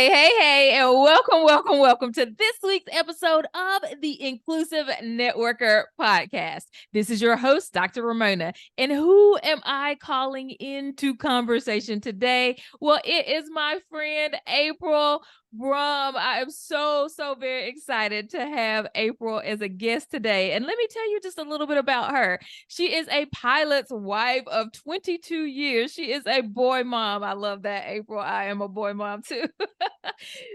Hey, and welcome to this week's episode of the Inclusive Networker podcast. This is your host, Dr. Raymona. And who am I calling into conversation today? Well, it is my friend, April Brum. I am so very excited to have April as a guest today. And let me tell you just a little bit about her. She is a pilot's wife of 22 years. She is a boy mom. I love that, April. I am a boy mom too.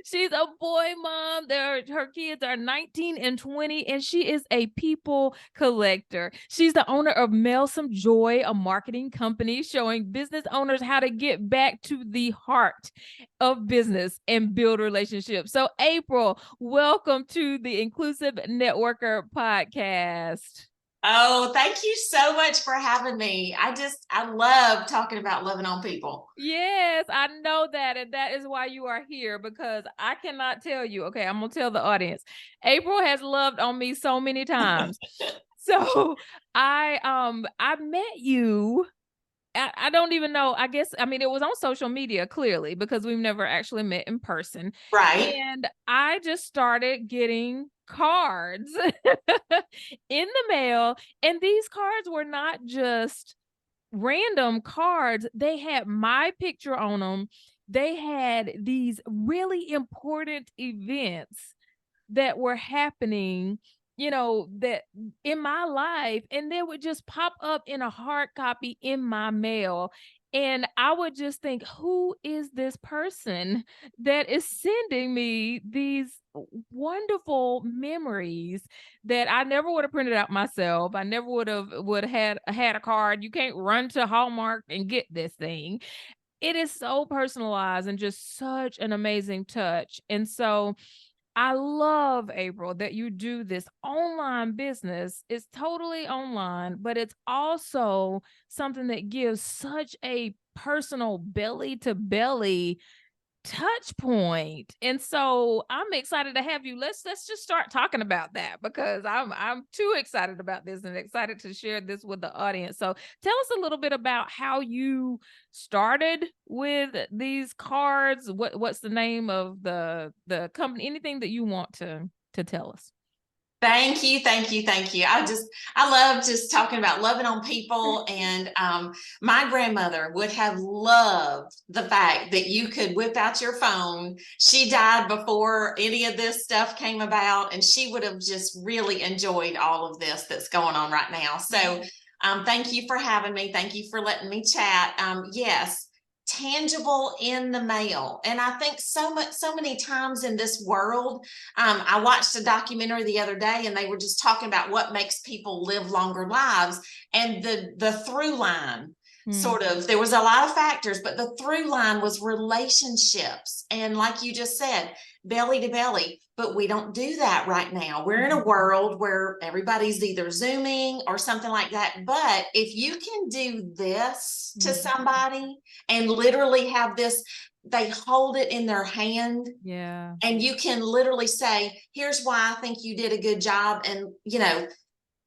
She's a boy mom. Her kids are 19 and 20, and she is a people collector. She's the owner of Mail Some Joy, a marketing company showing business owners how to get back to the heart of business and build relationships. So, April, welcome to the Inclusive Networker podcast. Oh, thank you so much for having me. I love talking about loving on people. Yes, I know that. And that is why you are here, because I cannot tell you. Okay, I'm going to tell the audience. April has loved on me so many times. So I met you. I don't even know. I guess, I mean, it was on social media, clearly, because we've never actually met in person. Right. And I just started getting cards in the mail. And these cards were not just random cards. They had my picture on them. They had these really important events that were happening, that in my life, and they would just pop up in a hard copy in my mail. And I would just think, who is this person that is sending me these wonderful memories that I never would have printed out myself? I never would have had a card. You can't run to Hallmark and get this thing. It is so personalized and just such an amazing touch. And so I love, April, that you do this online business. It's totally online, but it's also something that gives such a personal belly to belly touch point. And so I'm excited to have you. Let's just start talking about that, because I'm too excited about this and excited to share this with the audience. So tell us a little bit about how you started with these cards. What's the name of the company? Anything that you want to tell us. Thank you. I love just talking about loving on people. And my grandmother would have loved the fact that you could whip out your phone. She died before any of this stuff came about, and she would have just really enjoyed all of this that's going on right now. So thank you for having me. Thank you for letting me chat. Yes, tangible in the mail. And I think so many times in this world, I watched a documentary the other day, and they were just talking about what makes people live longer lives. And the through line, sort of, there was a lot of factors, but the through line was relationships. And like you just said, belly to belly. But we don't do that right now. We're in a world where everybody's either Zooming or something like that. But if you can do this to somebody and literally have this, they hold it in their hand. Yeah. And you can literally say, here's why I think you did a good job. And,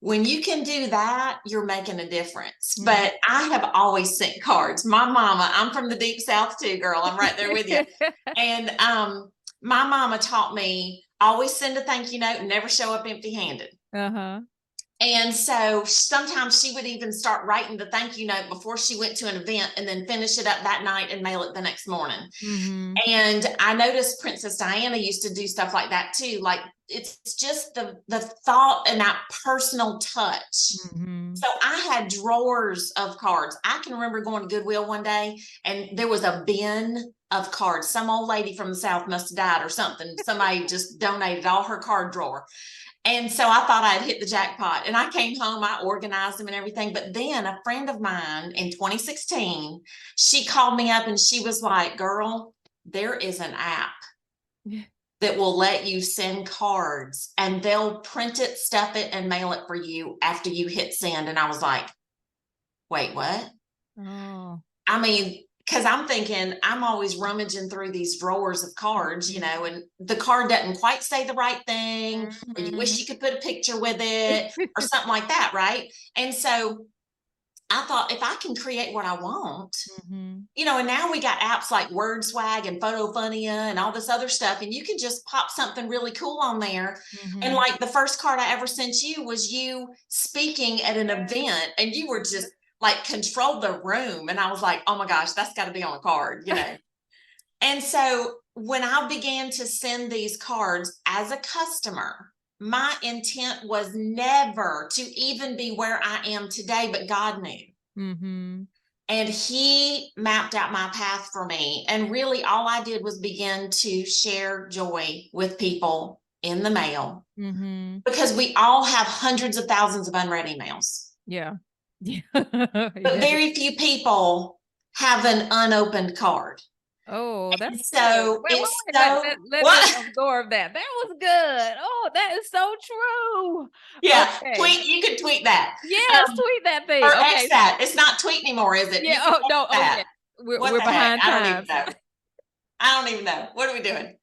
when you can do that, you're making a difference. But I have always sent cards. My mama, I'm from the deep South too, girl. I'm right there with you. And my mama taught me, always send a thank you note and never show up empty handed. And so sometimes she would even start writing the thank you note before she went to an event, and then finish it up that night and mail it the next morning. And I noticed Princess Diana used to do stuff like that too. Like, it's just the thought and that personal touch. So I had drawers of cards. I can remember going to Goodwill one day, and there was a bin of cards. Some old lady from the South must have died or something. Somebody just donated all her card drawer. And so I thought I'd hit the jackpot, and I came home, I organized them and everything. But then a friend of mine in 2016, she called me up and she was like, girl, there is an app that will let you send cards, and they'll print it, stuff it, and mail it for you after you hit send. And I was like, wait, what? I mean, because I'm thinking, I'm always rummaging through these drawers of cards, and the card doesn't quite say the right thing, or you wish you could put a picture with it or something like that, right? And so I thought if I can create what I want, Mhm. and now we got apps like WordSwag and PhotoFunia and all this other stuff, and you can just pop something really cool on there. And Mhm. like the first card I ever sent you was you speaking at an event, and you were just like controlled the room. And I was like, oh my gosh, that's got to be on a card. And so when I began to send these cards as a customer, my intent was never to even be where I am today, but God knew. Mhm. And he mapped out my path for me. And really, all I did was begin to share joy with people in the mail Mhm. because we all have hundreds of thousands of unread emails, Yeah. Yeah. but Yeah. very few people have an unopened card. Oh, that's And good. so Wait, wait, it's wait. so Let us what? absorb that. That was good. Oh, that is so true. Yeah, Okay. tweet. You can tweet that. Yes, tweet that Or thing. X Okay. that. It's not tweet anymore, is it? Yeah. You can Oh X no. Oh yeah. that. What We're the heck? behind I don't even times. know. I don't even know. What are we doing?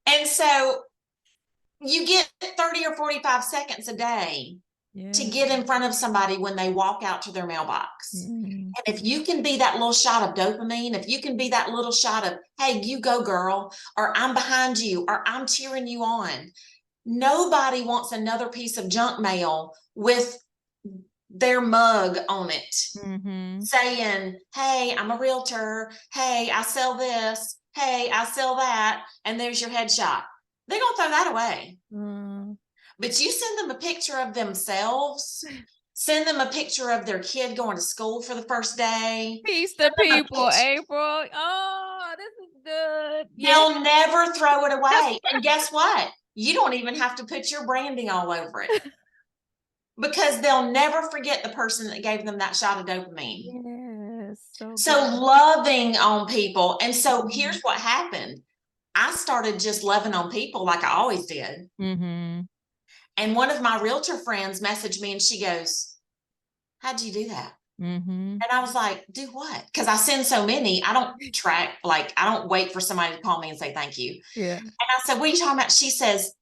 And so you get 30 or 45 seconds a day to Yeah. get in front of somebody when they walk out to their mailbox. Mhm. And if you can be that little shot of dopamine, if you can be that little shot of, hey, you go, girl, or I'm behind you, or I'm cheering you on, nobody wants another piece of junk mail with their mug on it Mhm. saying, hey, I'm a realtor. Hey, I sell this. Hey, I sell that. And there's your headshot. They're going to throw that away. Mm. But you send them a picture of themselves, send them a picture of their kid going to school for the first day. Peace to Send them a people, picture. April. Oh, this is good. Yeah. They'll never throw it away. And guess what? You don't even have to put your branding all over it because they'll never forget the person that gave them that shot of dopamine. Yes. So So good. loving on people. And so Mhm. here's what happened. I started just loving on people like I always did. Mhm. And one of my realtor friends messaged me and she goes, how'd you do that? Mhm. And I was like, do what? Because I send so many, I don't track, like, I don't wait for somebody to call me and say thank you. Yeah. And I said, what are you talking about? She says,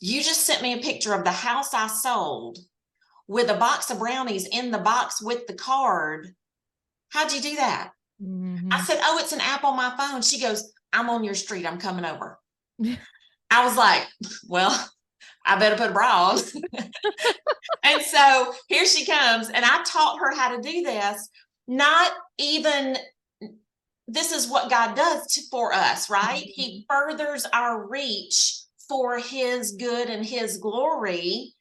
you just sent me a picture of the house I sold with a box of brownies in the box with the card. How'd you do that? I Mhm. said, oh, it's an app on my phone. She goes, I'm on your street. I'm coming over. I was like, well, I better put a bra on. And so here she comes. And I taught her how to do this. Not even, this is what God does for us, right? Mhm. He furthers our reach for his good and his glory.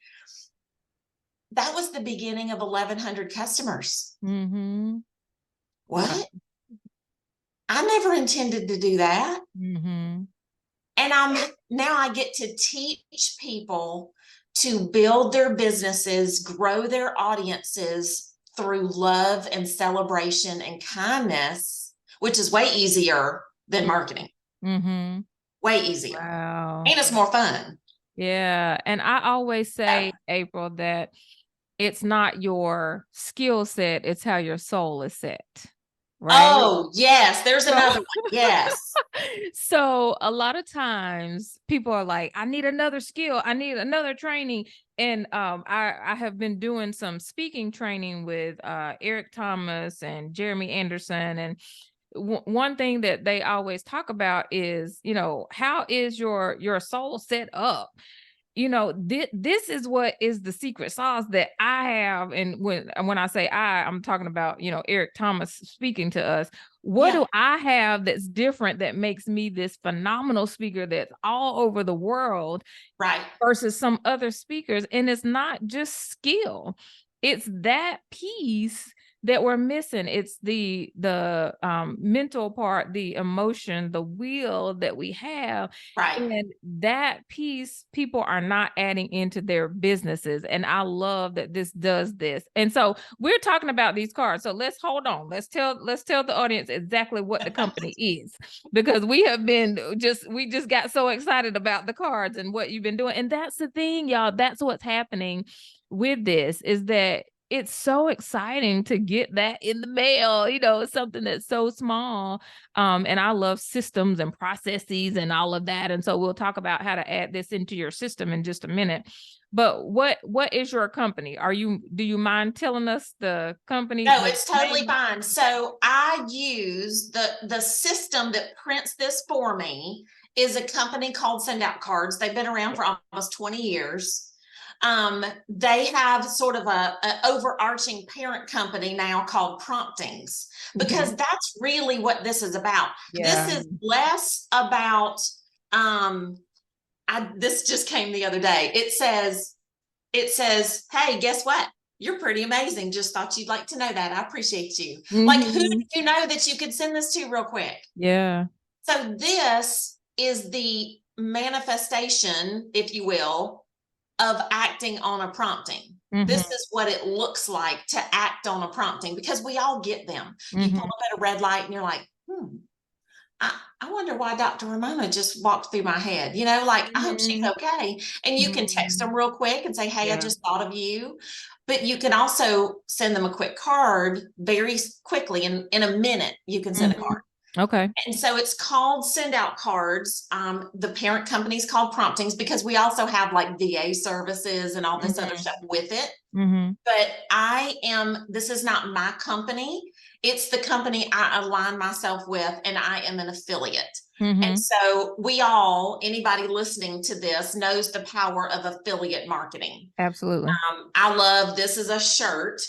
That was the beginning of 1,100 customers. Mhm. Wow. What? I never intended to do that. Mhm. And now I get to teach people to build their businesses, grow their audiences through love and celebration and kindness, which is way easier than marketing. Mhm. Way easier. Wow. And it's more fun. Yeah, and I always say, April, that it's not your skill set, it's how your soul is set, right? Oh, yes. There's So another one. Yes. so a lot of times people are like, I need another skill, I need another training. And I have been doing some speaking training with Eric Thomas and Jeremy Anderson. And one thing that they always talk about is, how is your soul set up? This is what is the secret sauce that I have. And when I say I'm talking about, Eric Thomas speaking to us. What Yeah. do I have that's different that makes me this phenomenal speaker that's all over the world Right. versus some other speakers? And it's not just skill. It's that piece that we're missing. It's the mental part, the emotion, the will that we have. Right. And that piece people are not adding into their businesses. And I love that this does this. And so we're talking about these cards. So let's hold on. Let's tell the audience exactly what the company is, because we just got so excited about the cards and what you've been doing. And that's the thing, y'all. That's what's happening with this, is that it's so exciting to get that in the mail. It's something that's so small. And I love systems and processes and all of that. And so we'll talk about how to add this into your system in just a minute. But what is your company? Do you mind telling us the company, No, the it's totally name? fine. So I use the system that prints this for me is a company called Send Out Cards. They've been around for almost 20 years. They have sort of a overarching parent company now called Promptings, Okay. because that's really what this is about. This Yeah. is less about this just came the other day. It says, hey, guess what? You're pretty amazing. Just thought you'd like to know that. I appreciate you. Like, who did Mhm. you know that you could send this to real quick? Yeah. So this is the manifestation, if you will, of acting on a prompting. This Mhm. is what it looks like to act on a prompting, because we all get them. You pull Mhm. up at a red light and you're like, I wonder why Dr. Raymona just walked through my head. Like, I hope she's Mhm. okay. And you can text them Mhm. real quick and say, hey, I Yeah. just thought of you. But you can also send them a quick card very quickly. In a minute, you can send a Mhm. card. Okay. And so it's called Send Out Cards. The parent company is called Promptings, because we also have like VA services and all this other Mhm. stuff with it. Mhm. But this is not my company. It's the company I align myself with, and I am an affiliate. And Mhm. so anybody listening to this knows the power of affiliate marketing. Absolutely. This is a shirt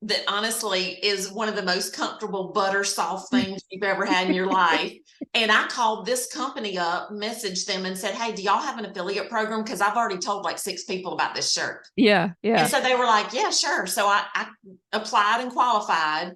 that honestly is one of the most comfortable butter soft things you've ever had in your life. And I called this company up, messaged them and said, hey, do y'all have an affiliate program? Because I've already told like 6 people about this shirt. Yeah. And Yeah. so they were like, yeah, sure. So I applied and qualified.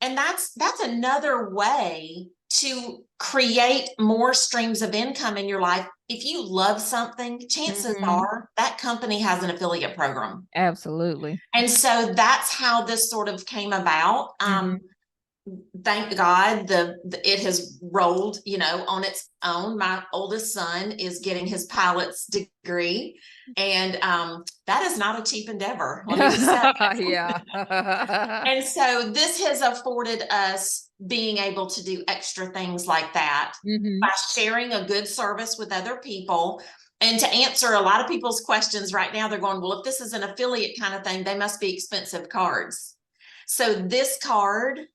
And that's another way to create more streams of income in your life. If you love something, chances Mhm. are that company has an affiliate program. Absolutely. And so that's how this sort of came about. Mhm. Thank God it has rolled, on its own. My oldest son is getting his pilot's degree, and that is not a cheap endeavor, let me just say. Yeah. And so this has afforded us being able to do extra things like that by Mhm. sharing a good service with other people. And to answer a lot of people's questions right now, they're going, well, if this is an affiliate kind of thing, they must be expensive cards. So this card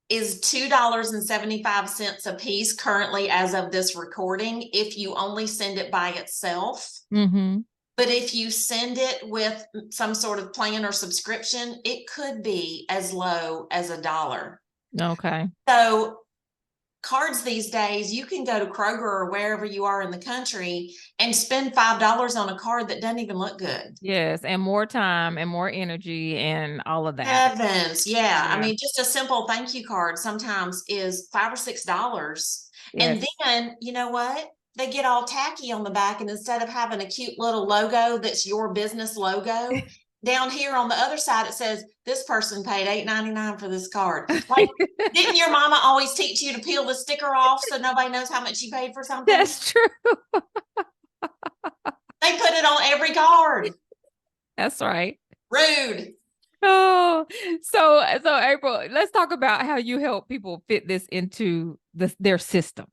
is $2.75 a piece currently as of this recording, if you only send it by itself. Mhm. But if you send it with some sort of plan or subscription, it could be as low as $1. Okay. So cards these days, you can go to Kroger or wherever you are in the country and spend $5 on a card that doesn't even look good. Yes, and more time and more energy and all of that. Heavens, yeah. I Yeah. mean, just a simple thank you card sometimes is $5 or $6. And Yes. then, you know what? They get all tacky on the back, and instead of having a cute little logo that's your business logo, down here on the other side it says this person paid $8.99 for this card. Like, didn't your mama always teach you to peel the sticker off so nobody knows how much you paid for something? That's true. They put it on every card. That's right. Rude. Oh, so April, let's talk about how you help people fit this into their system.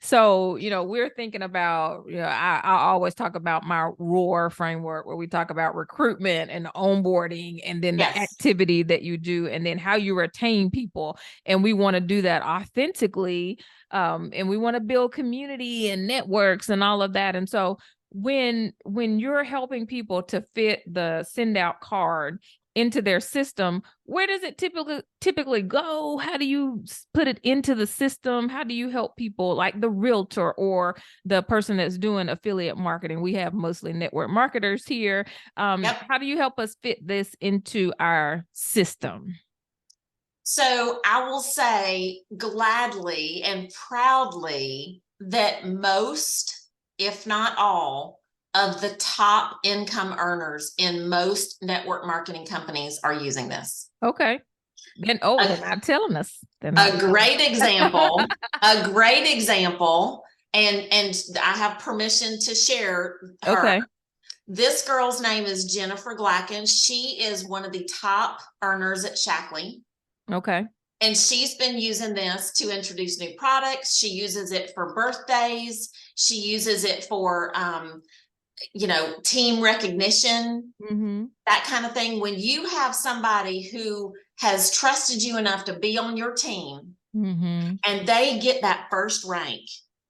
So, we're thinking about, I always talk about my ROAR framework, where we talk about recruitment and onboarding, and then the Yes. activity that you do, and then how you retain people. And we want to do that authentically. And we want to build community and networks and all of that. And so when you're helping people to fit the send out card into their system, where does it typically go? How do you put it into the system? How do you help people, like the realtor or the person that's doing affiliate marketing? We have mostly network marketers here. Yep. How do you help us fit this into our system? So I will say gladly and proudly that most, if not all, of the top income earners in most network marketing companies are using this. Okay. Then, they're A, not telling us. They're not a telling great example, a great example, and I have permission to share us. her. Okay. This girl's name is Jennifer Glacken. She is one of the top earners at Shackley. Okay. And she's been using this to introduce new products. She uses it for birthdays. She uses it for team recognition, Mhm. that kind of thing. When you have somebody who has trusted you enough to be on your team Mhm. and they get that first rank,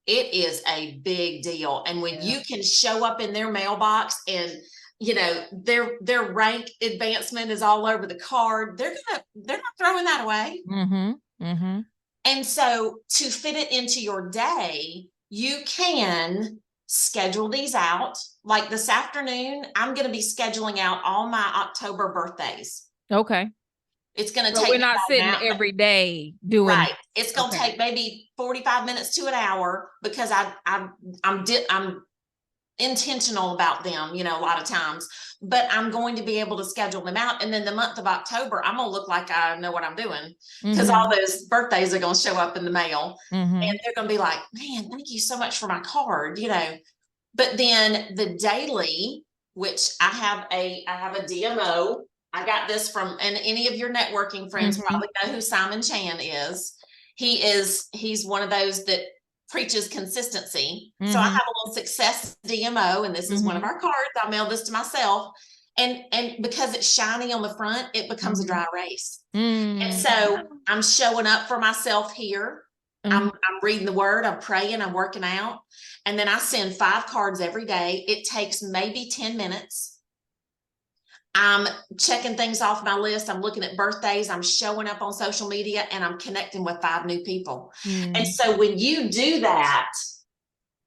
it is a big deal. And when Yeah. you can show up in their mailbox and their rank advancement is all over the card, they're not throwing that away. Mhm. Mhm. And so to fit it into your day, you can schedule these out. Like this afternoon, I'm going to be scheduling out all my October birthdays. Okay. It's going to So take we're me not about an sitting hour. every day doing. Right. It's going to Okay. take maybe 45 minutes to an hour because I'm intentional about them, a lot of times, but I'm going to be able to schedule them out. And then the month of October, I'm going to look like I know what I'm doing because all Mhm. those birthdays are going to show up in the mail and Mhm. they're going to be like, man, thank you so much for my card. But then the daily, which I have a DMO. I got this from, and any of your networking friends Mhm. probably know who Simon Chan is. He's one of those that preaches consistency. So I have Mhm. a little success DMO, and this is one of Mhm. our cards. I mailed this to myself. And because it's shiny on the front, it becomes a Mhm. dry erase. And Mm. so I'm showing up for myself here. I'm, Mhm. I'm reading the word, I'm praying, I'm working out. And then I send 5 cards every day. It takes maybe 10 minutes. I'm checking things off my list. I'm looking at birthdays. I'm showing up on social media and I'm connecting with 5 new people. And Mm. so when you do that,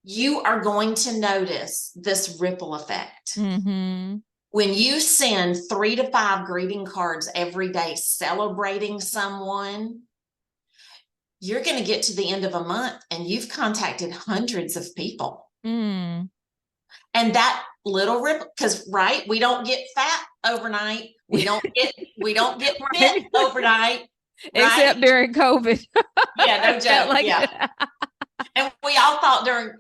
you are going to notice this ripple effect. Mhm. When you send 3 to 5 greeting cards every day celebrating someone, you're going to get to the end of a month and you've contacted hundreds of people. Mm. And that little ripple, because right, we don't get fat overnight. We don't get fit Right. overnight, right? Except during COVID. Yeah, no It felt joke. like Yeah. that. And we all thought during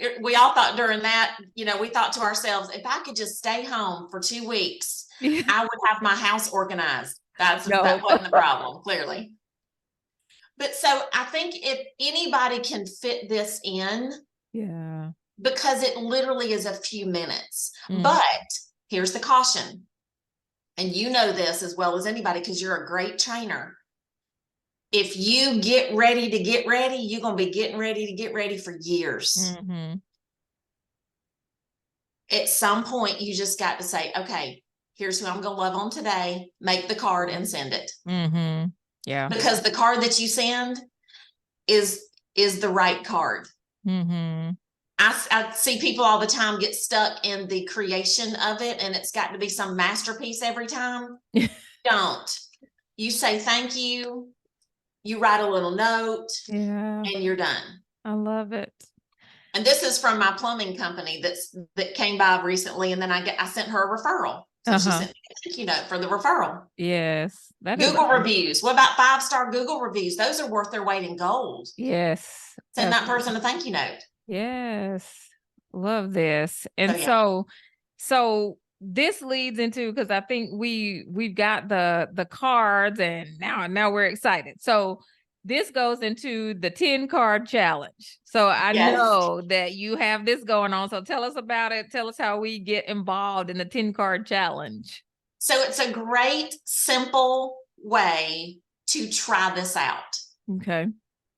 that, we thought to ourselves, if I could just stay home for 2 weeks, Yeah. I would have my house organized. That No. wasn't the problem, clearly. But so I think if anybody can fit this in, Yeah. because it literally is a few minutes. Mhm. But here's the caution, and you know this as well as anybody because you're a great trainer. If you get ready to get ready, you're going to be getting ready to get ready for years. Mhm. At some point, you just got to say, okay, here's who I'm going to love on today, make the card and send it. Mhm. Yeah. Because the card that you send is the right card. Mhm. I see people all the time get stuck in the creation of it, and it's got to be some masterpiece every time. Don't. You say thank you, you write a little note, Yeah. and you're done. I love it. And this is from my plumbing company that came by recently, and then I sent her a referral. So she Uh-huh. sent me a thank you note for the referral. Yes. That is Google awesome. reviews. What about 5-star Google reviews? Those are worth their weight in gold. Yes. Send that Absolutely. person a thank you note. Yes. Love this. So And yeah. so this leads into because I think we've got the cards and now we're excited. So this goes into the 10 card challenge. So I Yes. know that you have this going on. So tell us about it. Tell us how we get involved in the 10 card challenge. So it's a great, simple way to try this out. Okay.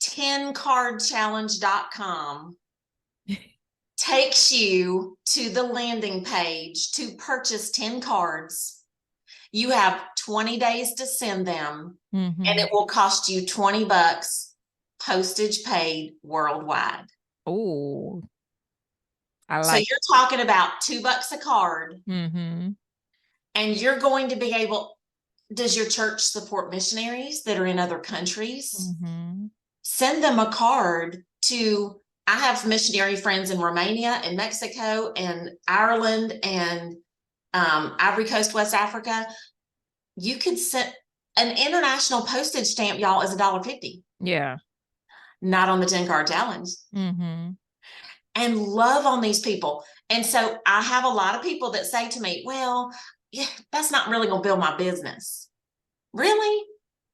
10cardchallenge.com takes you to the landing page to purchase 10 cards. You have 20 days to send them, and Mm-hmm. it will cost you $20, postage paid worldwide. Oh, I So like you're talking about $2 a card, it. Mm-hmm. and you're going to be able. Does your church support missionaries that are in other countries? Mm-hmm. Send them a card to. I have missionary friends in Romania and Mexico and Ireland and Ivory Coast, West Africa. You could send an international postage stamp, y'all, is $1.50. Yeah. Not on the 10 card challenge. Mm-hmm. And love on these people. And so I have a lot of people that say to me, well, yeah, that's not really going to build my business. Really?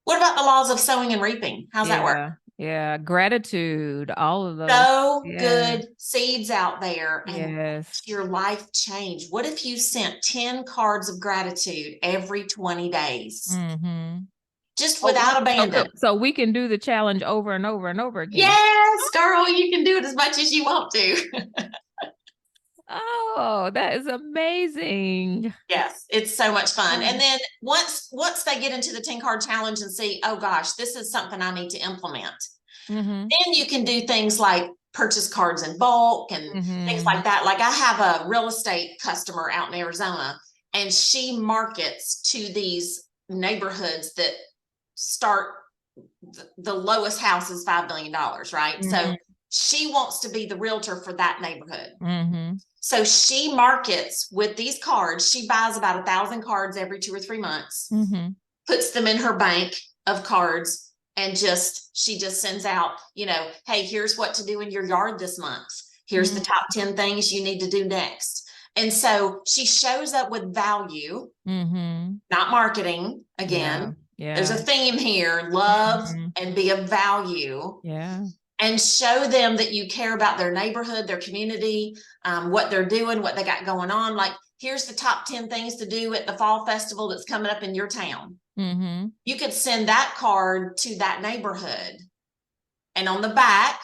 What about the laws of sowing and reaping? How's that work? Yeah. Yeah, gratitude, all of those. So Yeah. good seeds out there, and Yes. watch your life change. What if you sent 10 cards of gratitude every 20 days? Mhm. Just Oh, without so abandon. so we can do the challenge over and over and over again. Yes, girl, you can do it as much as you want to. Oh, that is amazing. Yes, it's so much fun. And Oh. then once they get into the 10 card challenge and see, oh gosh, this is something I need to implement. Mhm. Then you can do things like purchase cards in bulk and things like Mhm. that. Like I have a real estate customer out in Arizona, and she markets to these neighborhoods that start the lowest house is $5 million, right? So Mhm. she wants to be the realtor for that neighborhood. Mhm. So she markets with these cards. She buys about 1,000 cards every 2 or 3 months, Mhm. puts them in her bank of cards, and she just sends out, hey, here's what to do in your yard this month. Here's the Mhm. top 10 things you need to do next. And so she shows up with value, Mhm. not marketing. Yeah. Again, there's a Yeah. theme here: love Mhm. and be of value, Yeah. and show them that you care about their neighborhood, their community, what they're doing, what they got going on. Like, here's the top 10 things to do at the fall festival that's coming up in your town. Mhm. You could send that card to that neighborhood. And on the back,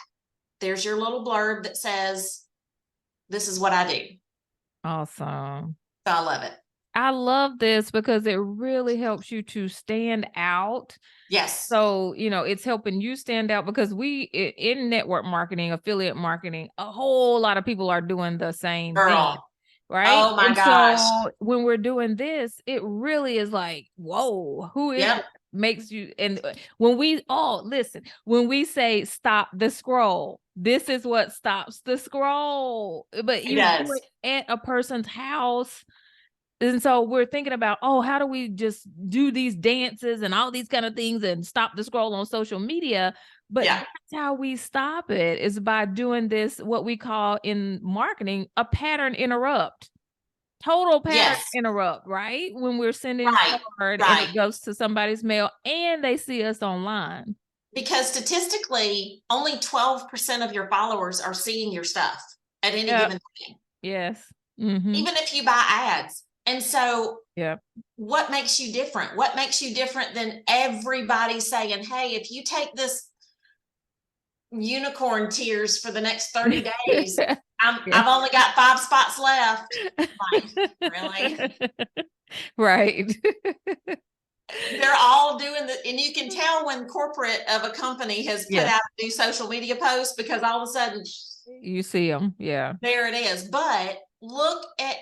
there's your little blurb that says, this is what I do. Awesome. So I love it. I love this because it really helps you to stand out. Yes. So, it's helping you stand out because in network marketing, affiliate marketing, a whole lot of people are doing the same thing. Girl. Right? Oh my And gosh. so when we're doing this, it really is like, whoa, who is Yep. it? Makes you, and when we say stop the scroll, this is what stops the scroll. But It you do does. it at a person's house. And so we're thinking about, oh, how do we just do these dances and all these kind of things and stop the scroll on social media? But Yeah. that's how we stop it, is by doing this, what we call in marketing, a pattern interrupt. Total pattern Yes. interrupt, right? When we're sending Right. card and Right. it goes to somebody's mail and they see us online. Because statistically, only 12% of your followers are seeing your stuff at any Yep. given time, Yes. Mhm. even if you buy ads. And so, Yep. what makes you different? What makes you different than everybody saying, hey, if you take this unicorn tears for the next 30 days, Yeah. I've only got 5 spots left. Like, really? Right. They're all doing the, and you can tell when corporate of a company has put Yes. out a new social media post, because all of a sudden You see them. Yeah. there it is. But look at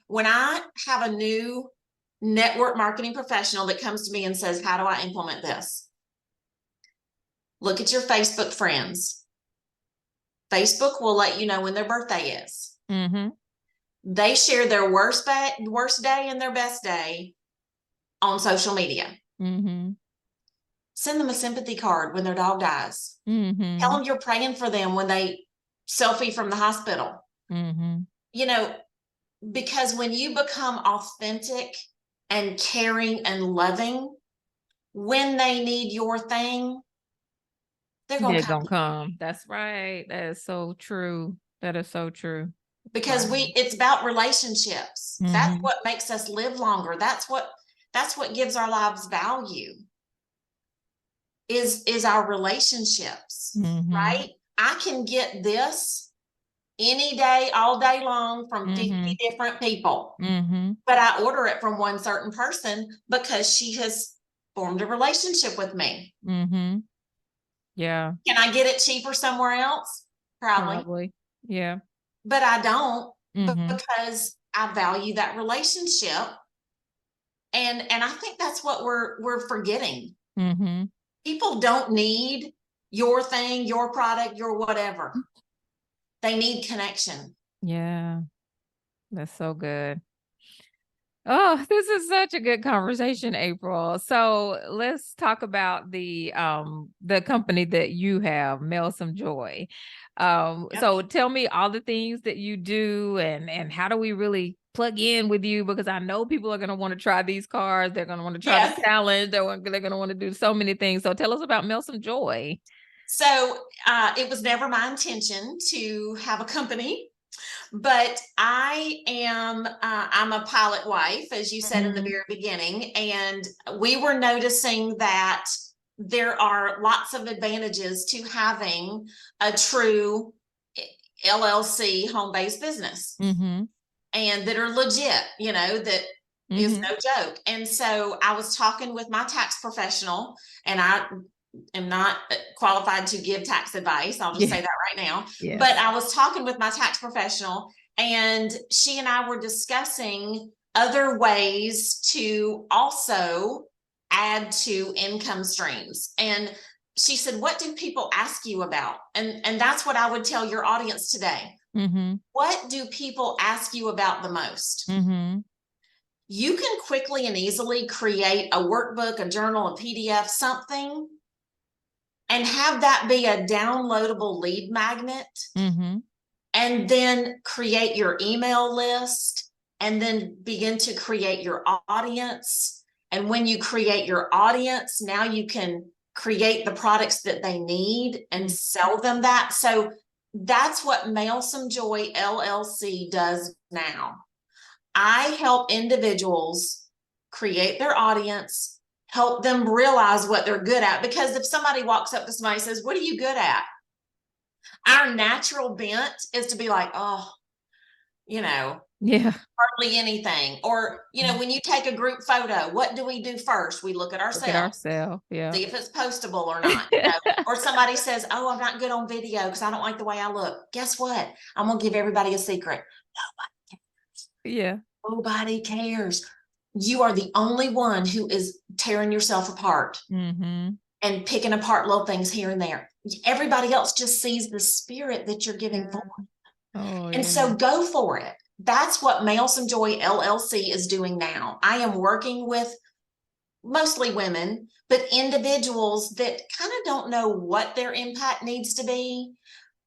when I have a new network marketing professional that comes to me and says, how do I implement this? Look at your Facebook friends. Facebook will let you know when their birthday is. Mhm. They share their worst day and their best day on social media. Mhm. Send them a sympathy card when their dog dies. Tell Mhm. them you're praying for them when they selfie from the hospital. Mhm. You know, because when you become authentic and caring and loving, when they need your thing, they're going They're to come gonna to you. come. That's right. That is so true. That is so true. Because Wow. it's about relationships. That's Mhm. what makes us live longer. That's what gives our lives value, is our relationships, Mhm. right? I can get this any day, all day long, from 50 Mhm. different people, Mhm. but I order it from one certain person because she has formed a relationship with me. Mhm. Yeah, Can I get it cheaper somewhere else? Probably, probably. Yeah. but I don't, Mhm. because I value that relationship. And I think that's what we're forgetting. Mhm. People don't need your thing, your product, your whatever. They need connection. Yeah. That's so good. Oh, this is such a good conversation, April. So let's talk about the company that you have, Mail Some Joy. Yep. So tell me all the things that you do, and how do we really plug in with you? Because I know people are going to want to try these cards. They're going to want to try the Yes. challenge. They're going to want to do so many things. So tell us about Mail Some Joy. So it was never my intention to have a company, but I'm a pilot wife, as you said in the Mhm. very beginning, and we were noticing that there are lots of advantages to having a true LLC home-based business Mhm. and that are legit, that is Mhm. no joke. And so I was talking with my tax professional, and I am not qualified to give tax advice. I'll just Yeah. say that right now. Yes. But I was talking with my tax professional, and she and I were discussing other ways to also add to income streams. And she said, "What do people ask you about?" And that's what I would tell your audience today. Mhm. What do people ask you about the most? Mhm. You can quickly and easily create a workbook, a journal, a PDF, something, and have that be a downloadable lead magnet, Mhm. and then create your email list, and then begin to create your audience. And when you create your audience, now you can create the products that they need and Mm. sell them that. So that's what Mail Some Joy LLC does now. I help individuals create their audience, help them realize what they're good at. Because if somebody walks up to somebody and says, "What are you good at?" Our natural bent is to be like, "Oh, you know, Yeah. hardly anything." Or, Mhm. when you take a group photo, what do we do first? We look at Look at ourselves, ourselves. Yeah. see if it's postable or not. Or somebody says, "Oh, I'm not good on video because I don't like the way I look." Guess what? I'm going to give everybody a secret. Yeah. Nobody cares. You are the only one who is tearing yourself apart Mhm. and picking apart little things here and there. Everybody else just sees the spirit that you're giving forth. Yeah. Oh, And yeah. so go for it. That's what Mail Some Joy LLC is doing now. I am working with mostly women, but individuals that kind of don't know what their impact needs to be.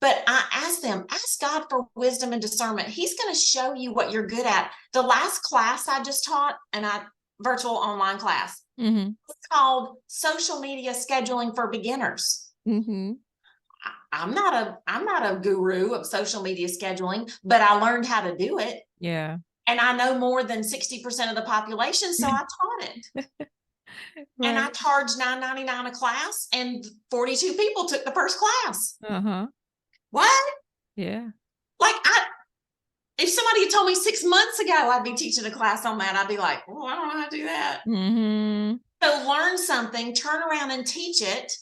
But I ask them, ask God for wisdom and discernment. He's going to show you what you're good at. The last class I just taught, and I virtual online class, Mhm. it's called Social Media Scheduling for Beginners. Mhm. I'm not a guru of social media scheduling, but I learned how to do it. Yeah. And I know more than 60% of the population, so I taught it. And I Right. charged $9.99 a class, and 42 people took the first class. Uh-huh. What? Yeah. Like, if somebody had told me 6 months ago I'd be teaching a class on that, I'd be like, "Oh, I don't know how to do that." Mhm. So learn something, turn around and teach it,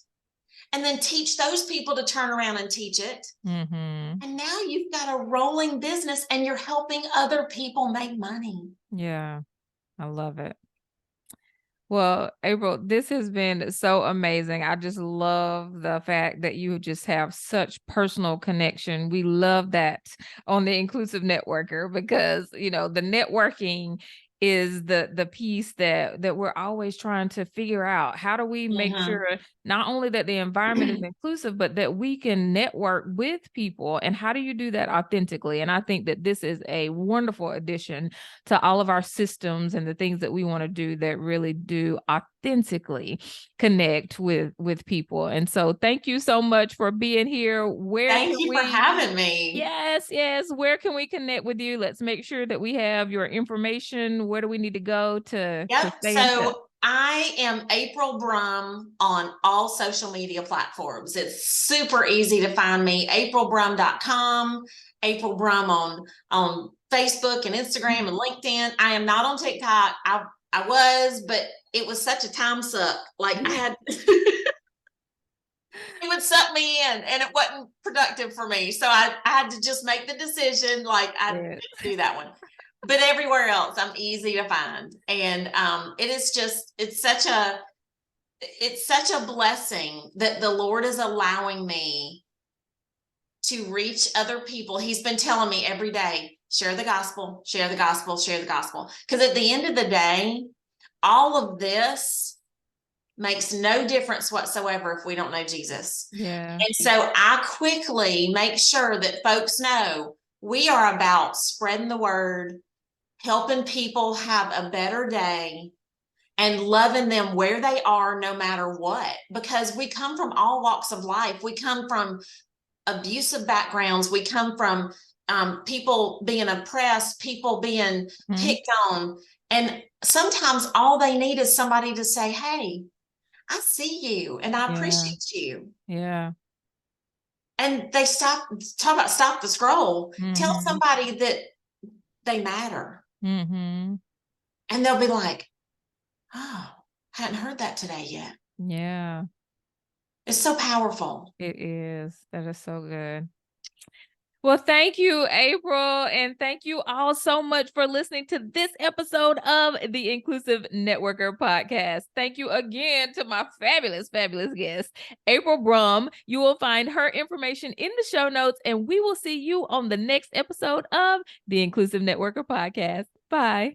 and then teach those people to turn around and teach it. Mhm. And now you've got a rolling business and you're helping other people make money. Yeah. I love it. Well, April, this has been so amazing. I just love the fact that you just have such personal connection. We love that on the Inclusive Networker because, the networking is the piece that we're always trying to figure out. How do we make Mhm. sure not only that the environment is inclusive, but that we can network with people? And how do you do that authentically? And I think that this is a wonderful addition to all of our systems and the things that we want to do that really do authentically connect with people. And so thank you so much for being here. Where Thank can you for we having me. Yes, yes, where can we connect with you? Let's make sure that we have your information. Where do we need to go to Yep. stay in touch? So I am April Brum on all social media platforms. It's super easy to find me. aprilbrum.com, April Brum on Facebook and Instagram and LinkedIn. I am not on TikTok. I was, but it was such a time suck. Like I had it would suck me in and it wasn't productive for me. So I had to just make the decision, like I Yes. didn't do that one. But everywhere else, I'm easy to find. And it is just, it's such a blessing that the Lord is allowing me to reach other people. He's been telling me every day, share the gospel, share the gospel, share the gospel. Because at the end of the day, all of this makes no difference whatsoever if we don't know Jesus. Yeah. And so I quickly make sure that folks know we are about spreading the word, helping people have a better day, and loving them where they are no matter what, because we come from all walks of life. We come from abusive backgrounds. We come from people being oppressed, people being picked on. And sometimes all they need is somebody to say, hey, I see you and I appreciate you. Yeah. And they talk about stop the scroll. Tell Mm-hmm. somebody that they matter. Mm-hmm. And they'll be like, oh, hadn't heard that today yet. Yeah. It's so powerful. It is. That is so good. Well, thank you, April, and thank you all so much for listening to this episode of the Inclusive Networker podcast. Thank you again to my fabulous, fabulous guest, April Brum. You will find her information in the show notes, and we will see you on the next episode of the Inclusive Networker podcast. Bye.